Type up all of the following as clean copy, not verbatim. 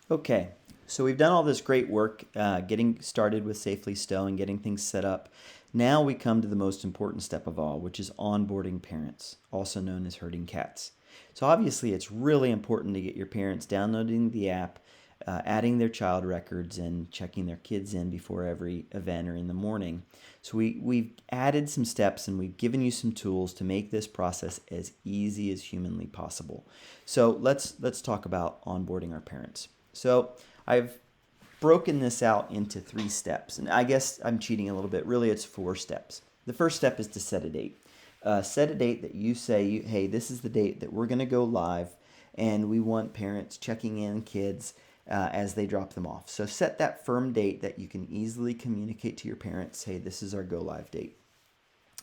Okay, so we've done all this great work getting started with Safely Stow and getting things set up. Now we come to the most important step of all, which is onboarding parents, also known as herding cats. So obviously it's really important to get your parents downloading the app, adding their child records, and checking their kids in before every event or in the morning. So we've added some steps and we've given you some tools to make this process as easy as humanly possible. So let's talk about onboarding our parents. So I've broken this out into 3 steps, and I guess I'm cheating a little bit. Really, it's 4 steps. The first step is to set a date. Set a date that you say, hey, this is the date that we're going to go live, and we want parents checking in kids as they drop them off. So set that firm date that you can easily communicate to your parents, hey, this is our go live date.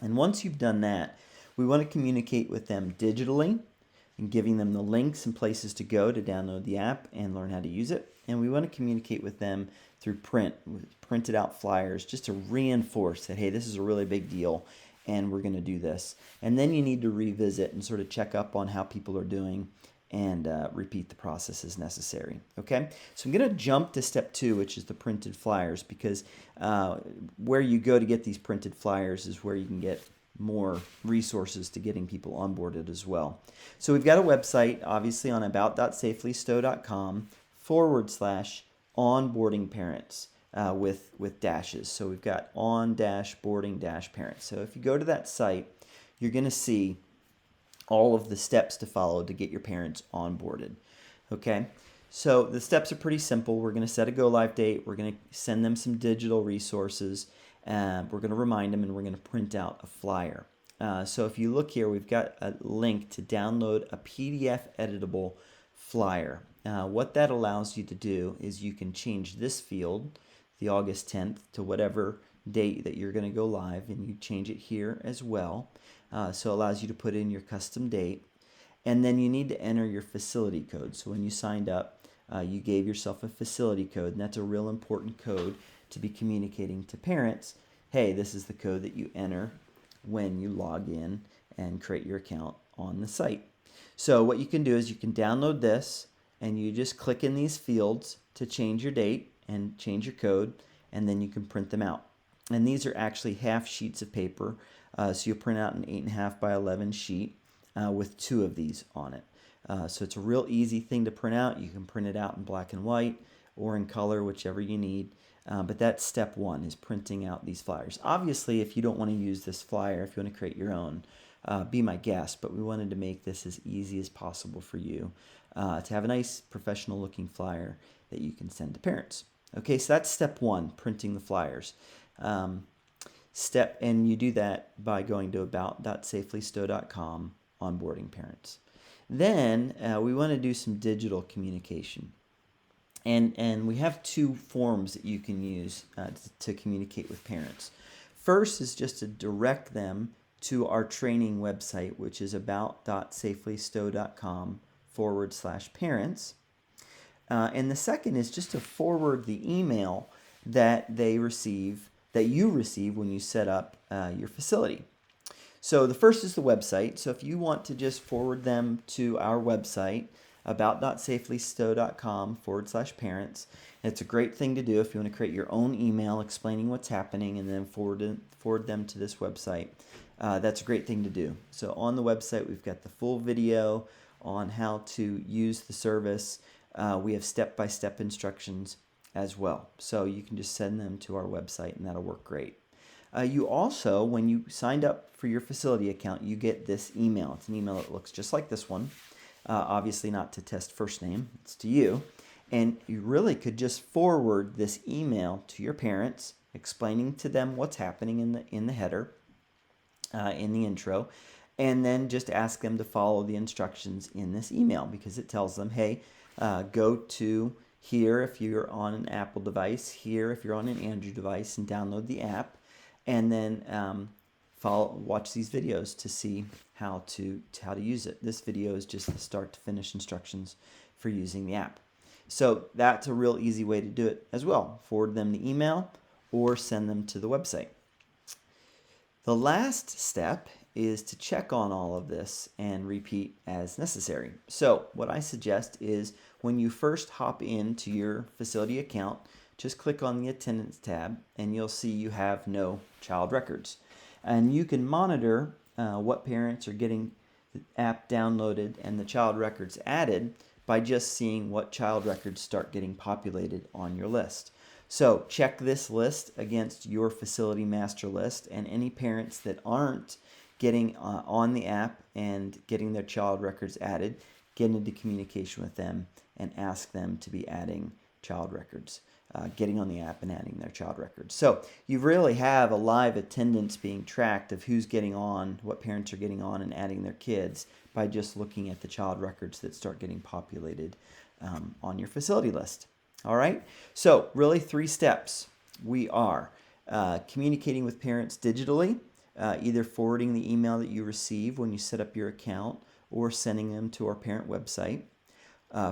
And once you've done that, we want to communicate with them digitally and giving them the links and places to go to download the app and learn how to use it. And we want to communicate with them through print, with printed out flyers, just to reinforce that, hey, this is a really big deal and we're going to do this. And then you need to revisit and sort of check up on how people are doing and repeat the process as necessary. Okay, so I'm going to jump to step 2, which is the printed flyers, because where you go to get these printed flyers is where you can get more resources to getting people onboarded as well. So we've got a website, obviously, on about.safelystow.com/onboarding parents with dashes. So we've got on-boarding-parents. So if you go to that site, you're going to see all of the steps to follow to get your parents onboarded. Okay, so the steps are pretty simple. We're going to set a go live date. We're going to send them some digital resources. We're going to remind them, and we're going to print out a flyer. So if you look here, we've got a link to download a PDF editable flyer. What that allows you to do is you can change this field, the August 10th, to whatever date that you're going to go live, and you change it here as well. So it allows you to put in your custom date. And then you need to enter your facility code. So when you signed up, you gave yourself a facility code, and that's a real important code to be communicating to parents. Hey, this is the code that you enter when you log in and create your account on the site. So what you can do is you can download this, and you just click in these fields to change your date and change your code, and then you can print them out. And these are actually half sheets of paper. So you'll print out an 8.5 by 11 sheet with 2 of these on it. So it's a real easy thing to print out. You can print it out in black and white or in color, whichever you need. But that's step 1, is printing out these flyers. Obviously, if you don't want to use this flyer, if you want to create your own, be my guest. But we wanted to make this as easy as possible for you to have a nice professional looking flyer that you can send to parents. Okay, so that's step 1, printing the flyers. And you do that by going to about.safelystow.com, onboarding parents. Then we want to do some digital communication. And we have 2 forms that you can use to communicate with parents. First is just to direct them to our training website, which is about.safelystow.com/parents. And the second is just to forward the email that you receive when you set up your facility. So the first is the website. So if you want to just forward them to our website, about.safelystow.com/parents, it's a great thing to do if you want to create your own email explaining what's happening and then forward them to this website. That's a great thing to do. So on the website, we've got the full video on how to use the service. We have step-by-step instructions as well. So you can just send them to our website, and that'll work great. You also, when you signed up for your facility account, you get this email. It's an email that looks just like this one. Obviously not to test first name, it's to you. And you really could just forward this email to your parents, explaining to them what's happening in the header, in the intro, and then just ask them to follow the instructions in this email, because it tells them, hey, go to here if you're on an Apple device, here if you're on an Android device, and download the app, and then watch these videos to see how to use it. This video is just the start to finish instructions for using the app. So that's a real easy way to do it as well. Forward them the email or send them to the website. The last step is to check on all of this and repeat as necessary. So what I suggest is when you first hop into your facility account, just click on the attendance tab and you'll see you have no child records. And you can monitor what parents are getting the app downloaded and the child records added by just seeing what child records start getting populated on your list. So check this list against your facility master list, and any parents that aren't getting on the app and getting their child records added, get into communication with them and ask them to be adding child records, getting on the app and adding their child records. So you really have a live attendance being tracked of who's getting on, what parents are getting on and adding their kids by just looking at the child records that start getting populated on your facility list. All right, so really 3 steps. We are communicating with parents digitally, either forwarding the email that you receive when you set up your account or sending them to our parent website.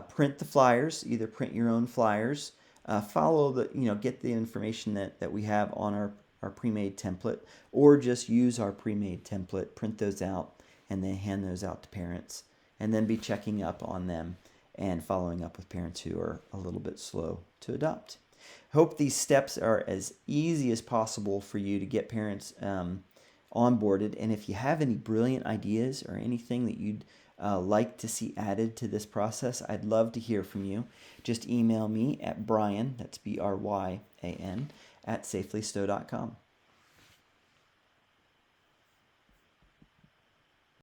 Print the flyers, either print your own flyers, follow the, get the information that we have on our pre-made template, or just use our pre-made template, print those out, and then hand those out to parents, and then be checking up on them and following up with parents who are a little bit slow to adopt. Hope these steps are as easy as possible for you to get parents onboarded. And if you have any brilliant ideas or anything that you'd like to see added to this process, I'd love to hear from you. Just email me at Brian, that's Bryan, @safelystow.com.